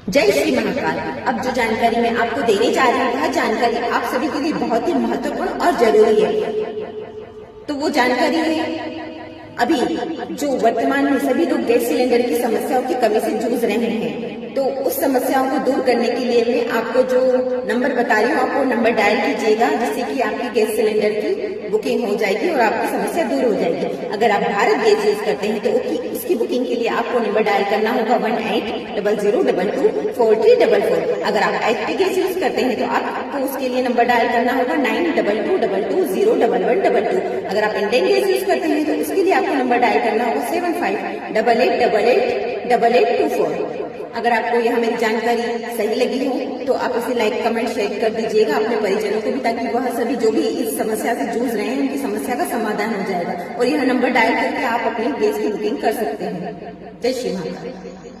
जय श्री महाकाल। अब जो जानकारी मैं आपको देने जा रही हूँ वह जानकारी आप सभी के लिए बहुत ही महत्वपूर्ण और जरूरी है। तो वो जानकारी है, अभी जो वर्तमान में सभी लोग गैस सिलेंडर की समस्याओं की कमी से जूझ रहे हैं, तो उस समस्याओं को दूर करने के लिए मैं आपको जो नंबर बता रही हूँ आप वो नंबर डायल कीजिएगा, जिससे कि आपकी गैस सिलेंडर की बुकिंग हो जाएगी और आपकी समस्या दूर हो जाएगी। अगर आप भारत गैस यूज करते हैं तो उसकी बुकिंग के लिए आपको नंबर डायल करना होगा 1800224344। अगर आप HP गैस यूज करते हैं तो आपको उसके लिए नंबर डायल करना होगा 9222201122। अगर आप इंडियन गैस यूज करते हैं तो उसके लिए आपको नंबर डायल करना होगा 7588888824। अगर आपको यह मेरी जानकारी सही लगी हो तो आप इसे लाइक कमेंट शेयर कर दीजिएगा अपने परिजनों को भी, ताकि वह सभी जो भी इस समस्या से जूझ रहे हैं उनकी समस्या का समाधान हो जाएगा और यह नंबर डायल करके आप अपनी गैस की बुकिंग कर सकते हैं। जय श्री महाकाल।